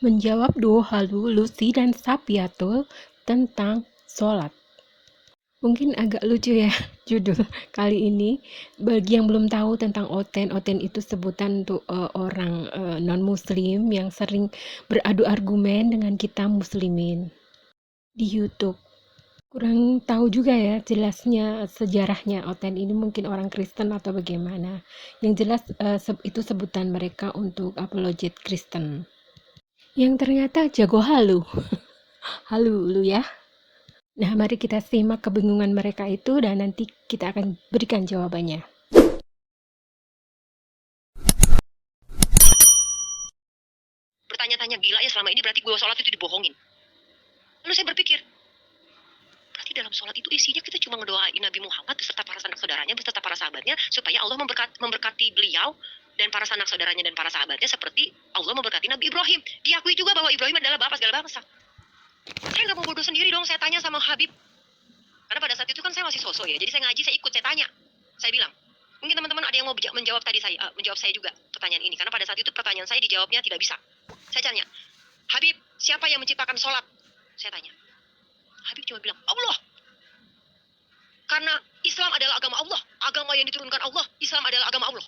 Menjawab duo Halu, Lucy dan Sapiatul tentang sholat. Mungkin agak lucu ya judul kali ini. Bagi yang belum tahu tentang Oten, Oten itu sebutan untuk orang non-muslim yang sering beradu argumen dengan kita muslimin di YouTube. Kurang tahu juga ya jelasnya sejarahnya Oten ini, mungkin orang Kristen atau bagaimana. Yang jelas itu sebutan mereka untuk apologet Kristen. Yang ternyata jago halu. Halu lu ya. Nah, mari kita simak kebingungan mereka itu dan nanti kita akan berikan jawabannya. Bertanya-tanya, gila ya, selama ini berarti gue sholat itu dibohongin. Lalu saya berpikir, berarti dalam sholat itu isinya kita cuma ngedoain Nabi Muhammad beserta para sanak saudaranya, beserta para sahabatnya, supaya Allah memberkati beliau dan para sanak saudaranya dan para sahabatnya seperti Allah memberkati Nabi Ibrahim. Diakui juga bahwa Ibrahim adalah bapak segala bangsa. Saya nggak mau bodoh sendiri dong, saya tanya sama Habib. Karena pada saat itu kan saya masih sosok ya, jadi saya ngaji, saya ikut, saya tanya. Saya bilang, mungkin teman-teman ada yang mau menjawab tadi menjawab saya juga pertanyaan ini. Karena pada saat itu pertanyaan saya dijawabnya tidak bisa. Saya tanya, Habib, siapa yang menciptakan sholat? Saya tanya. Habib cuma bilang, Allah. Karena Islam adalah agama Allah. Agama yang diturunkan Allah. Islam adalah agama Allah.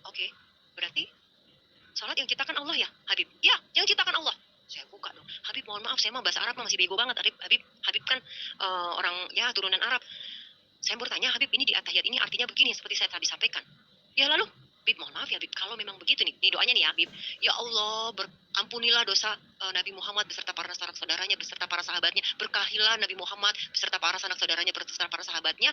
Oke, berarti sholat yang ciptakan Allah ya, Habib? Ya, yang ciptakan Allah. Saya buka dong. Habib, mohon maaf, saya mah bahasa Arab masih bego banget. Habib kan orang ya turunan Arab. Saya bertanya, Habib, ini di atahiyat ini artinya begini, seperti saya tadi sampaikan. Ya lalu, Habib, mohon maaf ya Habib, kalau memang begitu nih doanya nih ya Habib. Ya Allah, ampunilah dosa Nabi Muhammad beserta para sanak saudaranya, beserta para sahabatnya. Berkahilah Nabi Muhammad beserta para sanak saudaranya, beserta para sahabatnya,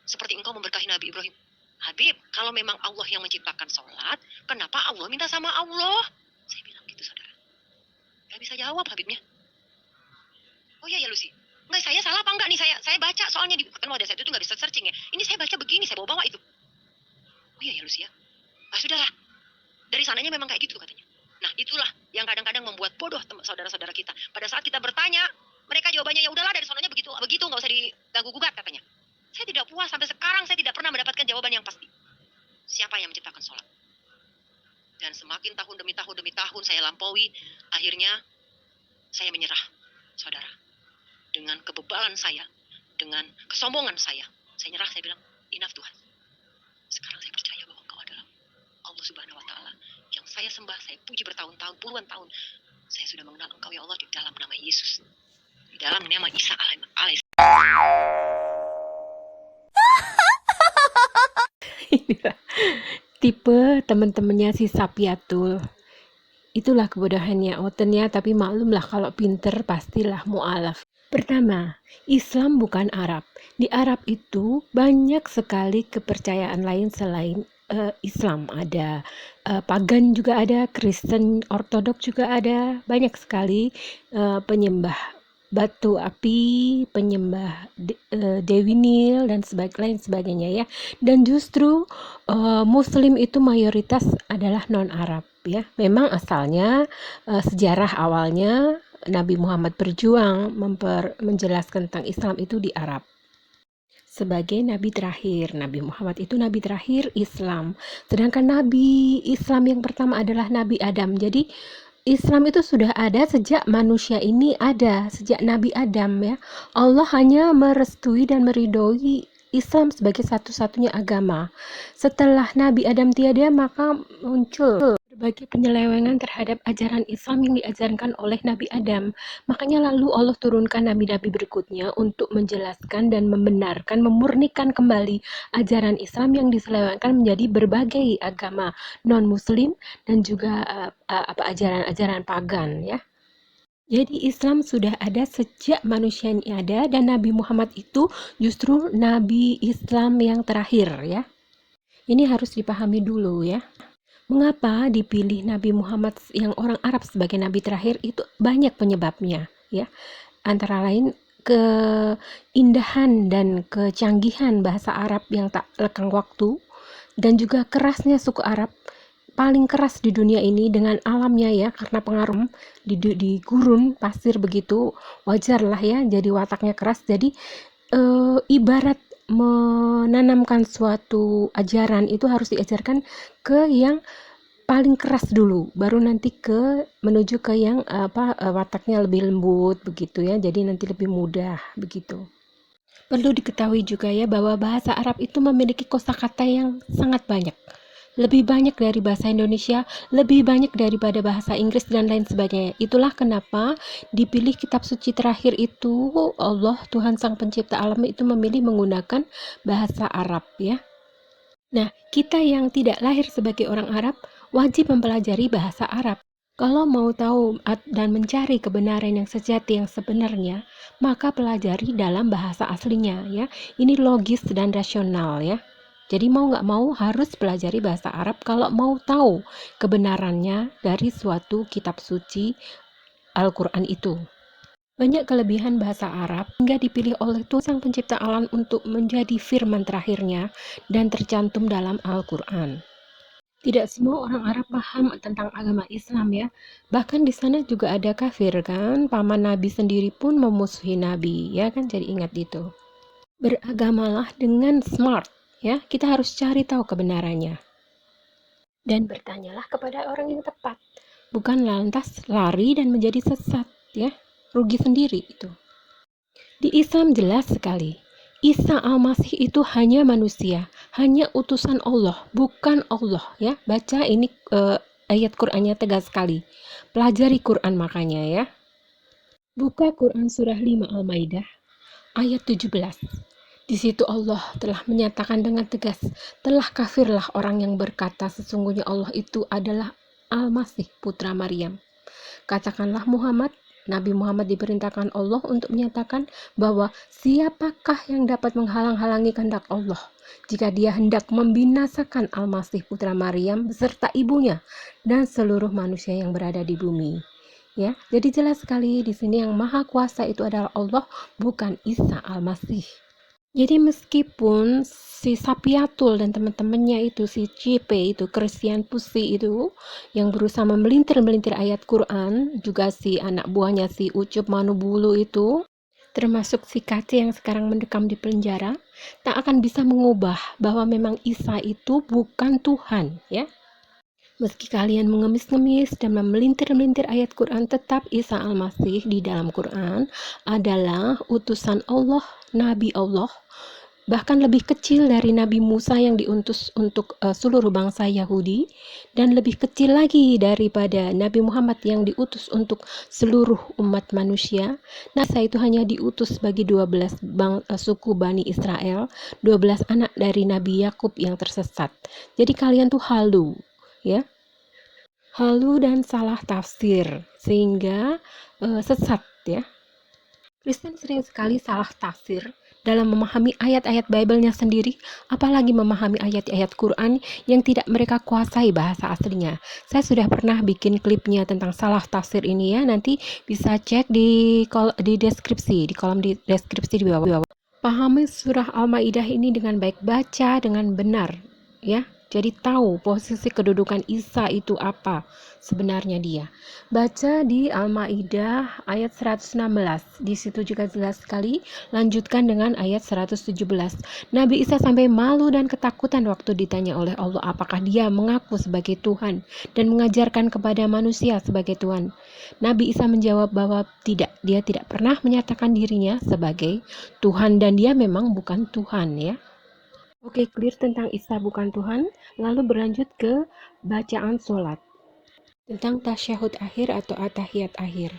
seperti engkau memberkahi Nabi Ibrahim. Habib, kalau memang Allah yang menciptakan sholat, kenapa Allah minta sama Allah? Saya bilang gitu, saudara. Gak bisa jawab Habibnya. Oh iya ya Lucy. Enggak, saya salah apa enggak nih? Saya baca soalnya kan pada saat itu nggak bisa searching ya. Ini saya baca begini, saya bawa itu. Oh iya ya Lucy ya. Ah sudahlah. Dari sananya memang kayak gitu katanya. Nah itulah yang kadang-kadang membuat bodoh saudara-saudara kita. Pada saat kita bertanya, mereka jawabannya ya udahlah dari sananya begitu nggak usah diganggu gugat katanya. Saya tidak puas sampai sekarang, saya tidak pernah mendapatkan jawaban yang pasti. Siapa yang menciptakan sholat? Dan semakin tahun demi tahun saya lampaui, akhirnya saya menyerah, saudara. Dengan kebebalan saya, dengan kesombongan saya nyerah, saya bilang, enough Tuhan. Sekarang saya percaya bahwa Engkau adalah Allah Subhanahu wa Ta'ala yang saya sembah, saya puji bertahun-tahun, puluhan tahun. Saya sudah mengenal Engkau ya Allah di dalam nama Yesus, di dalam nama Isa alaih. Tipe teman-temannya si Sapiatul. Itulah kebodohannya Oten ya, tapi maklumlah kalau pinter pastilah mu'alaf. Pertama, Islam bukan Arab. Di Arab itu banyak sekali kepercayaan lain selain Islam. Ada pagan juga ada, Kristen Ortodok juga ada, banyak sekali penyembah batu api, penyembah Dewi Nil dan lain sebagainya ya. Dan justru Muslim itu mayoritas adalah non-Arab ya. Memang asalnya sejarah awalnya Nabi Muhammad berjuang menjelaskan tentang Islam itu di Arab. Sebagai nabi terakhir, Nabi Muhammad itu nabi terakhir Islam. Sedangkan nabi Islam yang pertama adalah Nabi Adam. Jadi Islam itu sudah ada sejak manusia ini ada, sejak Nabi Adam ya. Allah hanya merestui dan meridhoi Islam sebagai satu-satunya agama. Setelah Nabi Adam tiada, maka muncul berbagai penyelewengan terhadap ajaran Islam yang diajarkan oleh Nabi Adam. Makanya lalu Allah turunkan nabi-nabi berikutnya untuk menjelaskan dan membenarkan, memurnikan kembali ajaran Islam yang diselewengkan menjadi berbagai agama non-muslim dan juga ajaran-ajaran pagan ya. Jadi Islam sudah ada sejak manusia ini ada, dan Nabi Muhammad itu justru Nabi Islam yang terakhir ya. Ini harus dipahami dulu ya. Mengapa dipilih Nabi Muhammad yang orang Arab sebagai Nabi terakhir? Itu banyak penyebabnya ya. Antara lain keindahan dan kecanggihan bahasa Arab yang tak lekang waktu, dan juga kerasnya suku Arab, paling keras di dunia ini dengan alamnya ya, karena pengaruh di gurun pasir begitu, wajar lah ya jadi wataknya keras. Jadi ibarat menanamkan suatu ajaran itu harus diajarkan ke yang paling keras dulu, baru nanti menuju ke yang wataknya lebih lembut begitu ya. Jadi nanti lebih mudah begitu. Perlu diketahui juga ya bahwa bahasa Arab itu memiliki kosakata yang sangat banyak. Lebih banyak dari bahasa Indonesia, lebih banyak daripada bahasa Inggris dan lain sebagainya. Itulah kenapa dipilih kitab suci terakhir itu Allah Tuhan Sang Pencipta alam itu memilih menggunakan bahasa Arab ya. Nah, kita yang tidak lahir sebagai orang Arab wajib mempelajari bahasa Arab. Kalau mau tahu dan mencari kebenaran yang sejati yang sebenarnya, maka pelajari dalam bahasa aslinya ya. Ini logis dan rasional ya. Jadi mau nggak mau harus pelajari bahasa Arab kalau mau tahu kebenarannya dari suatu kitab suci Al-Quran itu. Banyak kelebihan bahasa Arab hingga dipilih oleh Tuhan Sang Pencipta alam untuk menjadi firman terakhirnya dan tercantum dalam Al-Quran. Tidak semua orang Arab paham tentang agama Islam ya. Bahkan di sana juga ada kafir kan. Paman Nabi sendiri pun memusuhi Nabi ya kan. Jadi ingat itu. Beragamalah dengan smart ya. Kita harus cari tahu kebenarannya. Dan bertanyalah kepada orang yang tepat. Bukan lantas lari dan menjadi sesat ya. Rugi sendiri itu. Di Islam jelas sekali. Isa Al-Masih itu hanya manusia, hanya utusan Allah, bukan Allah ya. Baca ini ayat Qur'annya tegas sekali. Pelajari Qur'an makanya ya. Buka Qur'an surah 5 Al-Maidah ayat 17. Di situ Allah telah menyatakan dengan tegas, telah kafirlah orang yang berkata sesungguhnya Allah itu adalah Al-Masih putra Maryam. Katakanlah Nabi Muhammad diperintahkan Allah untuk menyatakan bahwa siapakah yang dapat menghalang-halangi kehendak Allah jika dia hendak membinasakan Al-Masih putra Maryam beserta ibunya dan seluruh manusia yang berada di bumi. Ya, jadi jelas sekali di sini yang maha kuasa itu adalah Allah, bukan Isa Al-Masih. Jadi meskipun si Sapiatul dan teman-temannya itu, si CP itu, Christian Pussy itu, yang berusaha memelintir-melintir ayat Quran, juga si anak buahnya si Ucup Manubulu itu, termasuk si Kace yang sekarang mendekam di penjara, tak akan bisa mengubah bahwa memang Isa itu bukan Tuhan, ya. Meski kalian mengemis-ngemis dan memelintir-melintir ayat Quran, tetap Isa Al-Masih di dalam Quran adalah utusan Allah, Nabi Allah, bahkan lebih kecil dari Nabi Musa yang diutus untuk seluruh bangsa Yahudi, dan lebih kecil lagi daripada Nabi Muhammad yang diutus untuk seluruh umat manusia. Nabi itu hanya diutus bagi 12 suku Bani Israel, 12 anak dari Nabi Yakub yang tersesat. Jadi kalian tuh halu ya, halu dan salah tafsir sehingga sesat ya. Kristen sering sekali salah tafsir dalam memahami ayat-ayat Bible-nya sendiri, apalagi memahami ayat-ayat Quran yang tidak mereka kuasai bahasa aslinya. Saya sudah pernah bikin klipnya tentang salah tafsir ini ya, nanti bisa cek di deskripsi, di kolom di deskripsi di bawah. Pahami surah Al-Maidah ini dengan baik, baca dengan benar ya. Jadi tahu posisi kedudukan Isa itu apa sebenarnya dia. Baca di Al-Maidah ayat 116. Di situ juga jelas sekali. Lanjutkan dengan ayat 117. Nabi Isa sampai malu dan ketakutan waktu ditanya oleh Allah apakah dia mengaku sebagai Tuhan dan mengajarkan kepada manusia sebagai Tuhan. Nabi Isa menjawab bahwa tidak, dia tidak pernah menyatakan dirinya sebagai Tuhan dan dia memang bukan Tuhan ya. Oke, clear tentang Isa bukan Tuhan. Lalu berlanjut ke bacaan sholat. Tentang tasyahud akhir atau atahiyat akhir.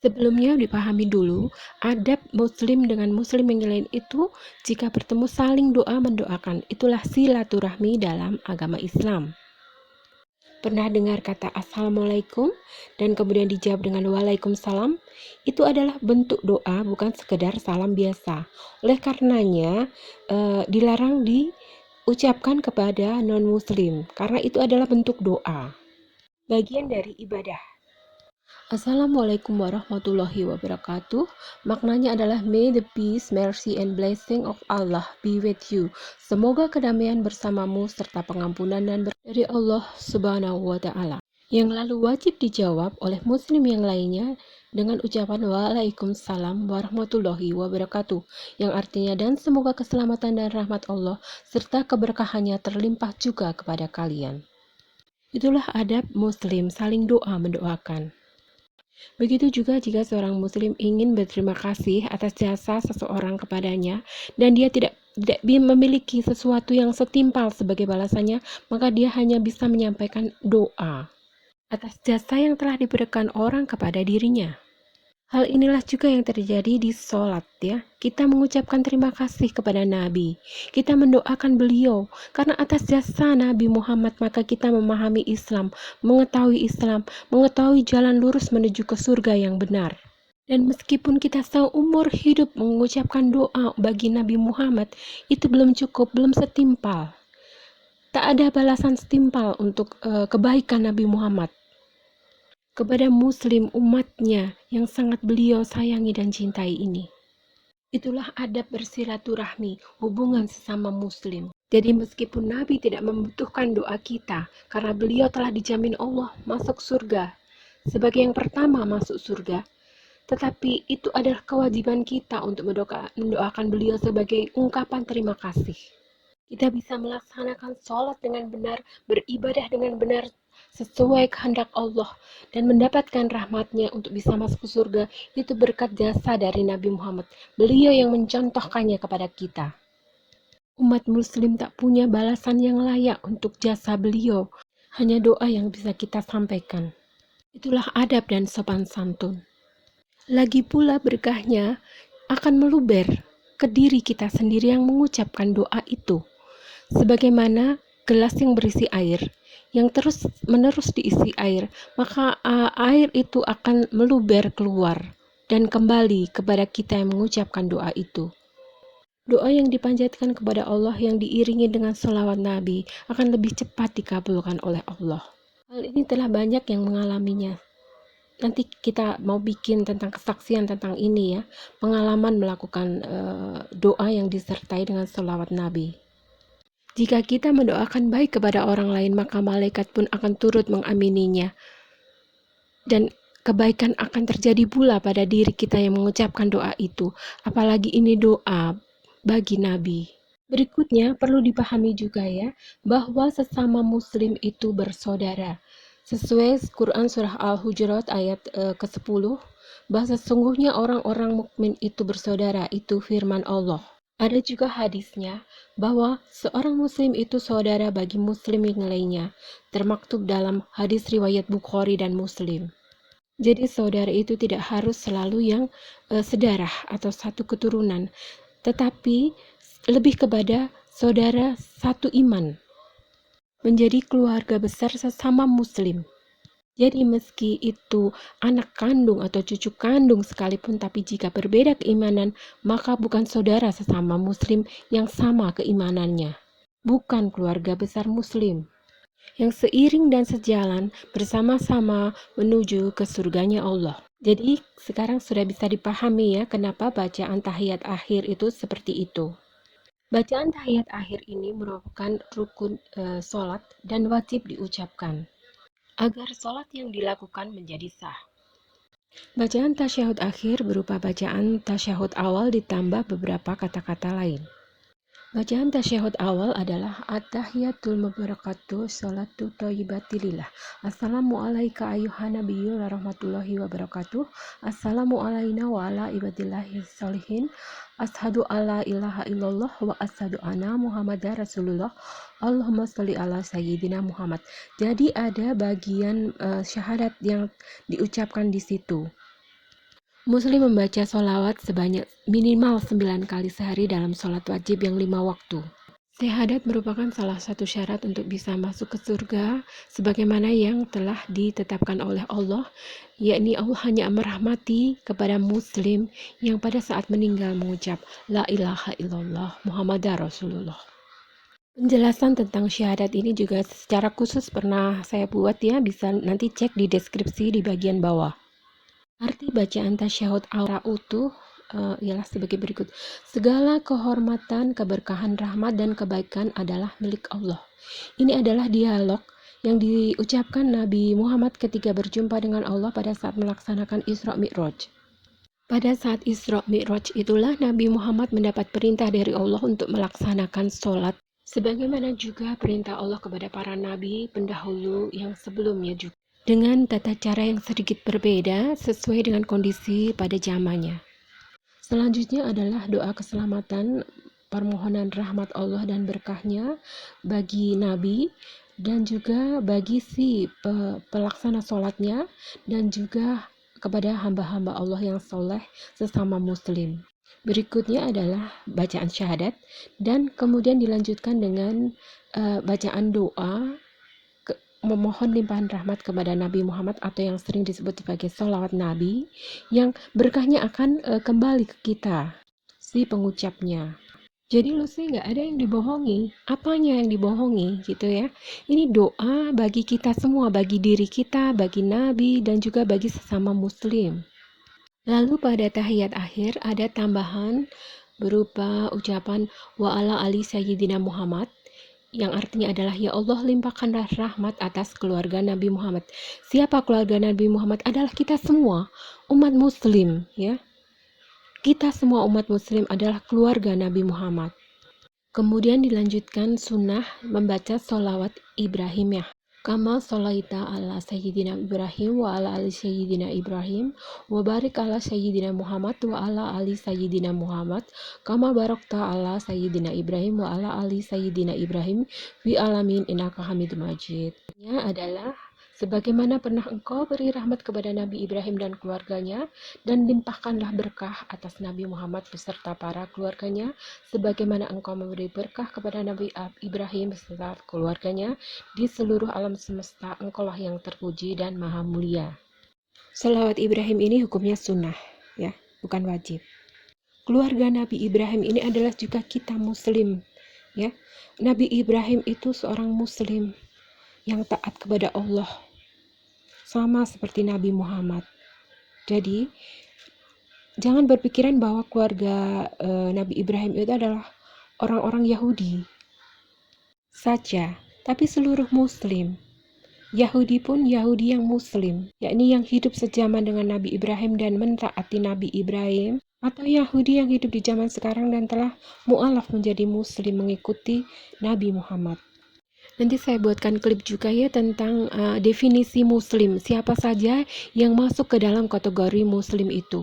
Sebelumnya dipahami dulu, adab muslim dengan muslim yang lain itu jika bertemu saling doa mendoakan. Itulah silaturahmi dalam agama Islam. Pernah dengar kata Assalamualaikum dan kemudian dijawab dengan Waalaikumsalam? Itu adalah bentuk doa, bukan sekedar salam biasa. Oleh karenanya dilarang diucapkan kepada non-muslim karena itu adalah bentuk doa, bagian dari ibadah. Assalamualaikum warahmatullahi wabarakatuh. Maknanya adalah may the peace, mercy, and blessing of Allah be with you. Semoga kedamaian bersamamu serta pengampunan dan dari Allah Subhanahu wa Ta'ala. Yang lalu wajib dijawab oleh muslim yang lainnya dengan ucapan Waalaikumsalam warahmatullahi wabarakatuh, yang artinya dan semoga keselamatan dan rahmat Allah serta keberkahannya terlimpah juga kepada kalian. Itulah adab muslim, saling doa mendoakan. Begitu juga jika seorang muslim ingin berterima kasih atas jasa seseorang kepadanya dan dia tidak memiliki sesuatu yang setimpal sebagai balasannya, maka dia hanya bisa menyampaikan doa atas jasa yang telah diberikan orang kepada dirinya. Hal inilah juga yang terjadi di sholat ya. Kita mengucapkan terima kasih kepada Nabi. Kita mendoakan beliau karena atas jasa Nabi Muhammad maka kita memahami Islam, mengetahui jalan lurus menuju ke surga yang benar. Dan meskipun kita seumur hidup mengucapkan doa bagi Nabi Muhammad, itu belum cukup, belum setimpal. Tak ada balasan setimpal untuk kebaikan Nabi Muhammad kepada muslim umatnya yang sangat beliau sayangi dan cintai ini. Itulah adab bersilaturahmi, hubungan sesama muslim. Jadi meskipun Nabi tidak membutuhkan doa kita, karena beliau telah dijamin Allah masuk surga, sebagai yang pertama masuk surga, tetapi itu adalah kewajiban kita untuk mendoakan beliau sebagai ungkapan terima kasih. Kita bisa melaksanakan sholat dengan benar, beribadah dengan benar, sesuai kehendak Allah dan mendapatkan rahmatnya untuk bisa masuk ke surga itu berkat jasa dari Nabi Muhammad. Beliau yang mencontohkannya kepada kita. Umat muslim tak punya balasan yang layak untuk jasa beliau, hanya doa yang bisa kita sampaikan. Itulah adab dan sopan santun. Lagi pula berkahnya akan meluber ke diri kita sendiri yang mengucapkan doa itu. Sebagaimana gelas yang berisi air, yang terus-menerus diisi air, maka air itu akan meluber keluar dan kembali kepada kita yang mengucapkan doa itu. Doa yang dipanjatkan kepada Allah yang diiringi dengan sholawat Nabi akan lebih cepat dikabulkan oleh Allah. Hal ini telah banyak yang mengalaminya. Nanti kita mau bikin tentang kesaksian tentang ini ya, pengalaman melakukan doa yang disertai dengan sholawat Nabi. Jika kita mendoakan baik kepada orang lain, maka malaikat pun akan turut mengamininya. Dan kebaikan akan terjadi pula pada diri kita yang mengucapkan doa itu. Apalagi ini doa bagi Nabi. Berikutnya perlu dipahami juga ya, bahwa sesama muslim itu bersaudara. Sesuai Quran Surah Al-Hujurat ayat ke-10, bahwa sesungguhnya orang-orang mukmin itu bersaudara, itu firman Allah. Ada juga hadisnya bahwa seorang muslim itu saudara bagi muslim yang lainnya, termaktub dalam hadis riwayat Bukhari dan Muslim. Jadi saudara itu tidak harus selalu yang sedarah atau satu keturunan, tetapi lebih kepada saudara satu iman, menjadi keluarga besar sesama muslim. Jadi meski itu anak kandung atau cucu kandung sekalipun, tapi jika berbeda keimanan, maka bukan saudara sesama muslim yang sama keimanannya. Bukan keluarga besar muslim yang seiring dan sejalan bersama-sama menuju ke surganya Allah. Jadi sekarang sudah bisa dipahami ya kenapa bacaan tahiyat akhir itu seperti itu. Bacaan tahiyat akhir ini merupakan rukun sholat dan wajib diucapkan agar sholat yang dilakukan menjadi sah. Bacaan tasyahud akhir berupa bacaan tasyahud awal ditambah beberapa kata-kata lain. Bacaan tasyahud awal adalah at-tahiyatul mubarakatuh salatu thayyibatilillah. Assalamu alayka ayyuhan nabiyyu warahmatullahi wabarakatuh. Assalamu alayna wa ala ibadillahi sholihin. Ashadu alla ilaha illallah wa ashadu anna muhammadar rasulullah. Allahumma sholli ala sayyidina Muhammad. Jadi ada bagian syahadat yang diucapkan di situ. Muslim membaca sholawat sebanyak minimal 9 kali sehari dalam sholat wajib yang 5 waktu. Syahadat merupakan salah satu syarat untuk bisa masuk ke surga, sebagaimana yang telah ditetapkan oleh Allah, yakni Allah hanya merahmati kepada Muslim yang pada saat meninggal mengucap La ilaha illallah Muhammadar Rasulullah. Penjelasan tentang syahadat ini juga secara khusus pernah saya buat ya, bisa nanti cek di deskripsi di bagian bawah. Arti bacaan tasyahud awal utuh ialah sebagai berikut. Segala kehormatan, keberkahan, rahmat, dan kebaikan adalah milik Allah. Ini adalah dialog yang diucapkan Nabi Muhammad ketika berjumpa dengan Allah pada saat melaksanakan Isra Mi'raj. Pada saat Isra Mi'raj itulah Nabi Muhammad mendapat perintah dari Allah untuk melaksanakan sholat Sebagaimana juga perintah Allah kepada para nabi pendahulu yang sebelumnya juga, dengan tata cara yang sedikit berbeda sesuai dengan kondisi pada zamannya. Selanjutnya adalah doa keselamatan, permohonan rahmat Allah dan berkahnya bagi nabi dan juga bagi si pelaksana sholatnya dan juga kepada hamba-hamba Allah yang soleh sesama muslim. Berikutnya adalah bacaan syahadat dan kemudian dilanjutkan dengan bacaan doa memohon limpahan rahmat kepada Nabi Muhammad atau yang sering disebut sebagai sholawat Nabi, yang berkahnya akan kembali ke kita, si pengucapnya. Jadi lu sih nggak ada yang dibohongi. Apanya yang dibohongi gitu ya. Ini doa bagi kita semua, bagi diri kita, bagi Nabi, dan juga bagi sesama muslim. Lalu pada tahiyat akhir ada tambahan berupa ucapan wa ala ali sayyidina Muhammad, yang artinya adalah ya Allah limpahkanlah rahmat atas keluarga Nabi Muhammad. Siapa keluarga Nabi Muhammad? Adalah kita semua umat muslim ya. Kita semua umat muslim adalah keluarga Nabi Muhammad. Kemudian dilanjutkan sunnah membaca sholawat Ibrahim ya. Kama sholaita ala sayyidina Ibrahim wa ala ali sayyidina Ibrahim wa barik ala sayyidina Muhammad wa ala ali sayyidina Muhammad kama barakta ala sayyidina Ibrahim wa ala ali sayyidina Ibrahim fi alamin innaka Hamidum Majid. Adalah sebagaimana pernah engkau beri rahmat kepada Nabi Ibrahim dan keluarganya, dan limpahkanlah berkah atas Nabi Muhammad beserta para keluarganya, sebagaimana engkau memberi berkah kepada Nabi Ibrahim beserta keluarganya di seluruh alam semesta. Engkaulah yang terpuji dan maha mulia. Sholawat Ibrahim ini hukumnya sunnah, ya, bukan wajib. Keluarga Nabi Ibrahim ini adalah juga kita muslim, ya. Nabi Ibrahim itu seorang muslim yang taat kepada Allah, sama seperti Nabi Muhammad. Jadi jangan berpikiran bahwa keluarga Nabi Ibrahim itu adalah orang-orang Yahudi saja, tapi seluruh muslim. Yahudi pun Yahudi yang muslim, yakni yang hidup sejaman dengan Nabi Ibrahim dan mentaati Nabi Ibrahim, atau Yahudi yang hidup di zaman sekarang dan telah mu'alaf menjadi muslim mengikuti Nabi Muhammad. Nanti saya buatkan klip juga ya tentang definisi muslim, siapa saja yang masuk ke dalam kategori muslim itu.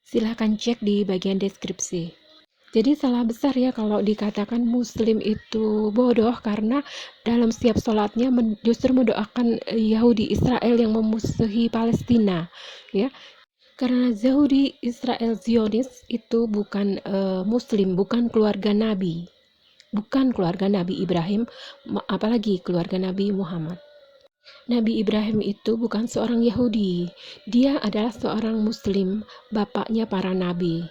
Silahkan cek di bagian deskripsi. Jadi salah besar ya kalau dikatakan muslim itu bodoh, karena dalam setiap sholatnya justru mendoakan Yahudi Israel yang memusuhi Palestina ya. Karena Yahudi Israel Zionis itu bukan muslim, bukan keluarga Nabi. Bukan keluarga Nabi Ibrahim, apalagi keluarga Nabi Muhammad. Nabi Ibrahim itu bukan seorang Yahudi, dia adalah seorang Muslim, bapaknya para nabi.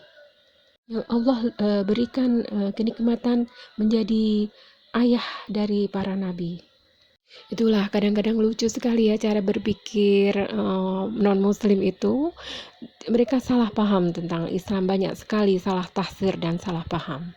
Yang Allah berikan kenikmatan menjadi ayah dari para nabi. Itulah kadang-kadang lucu sekali ya cara berpikir non-Muslim itu. Mereka salah paham tentang Islam, banyak sekali salah tafsir dan salah paham.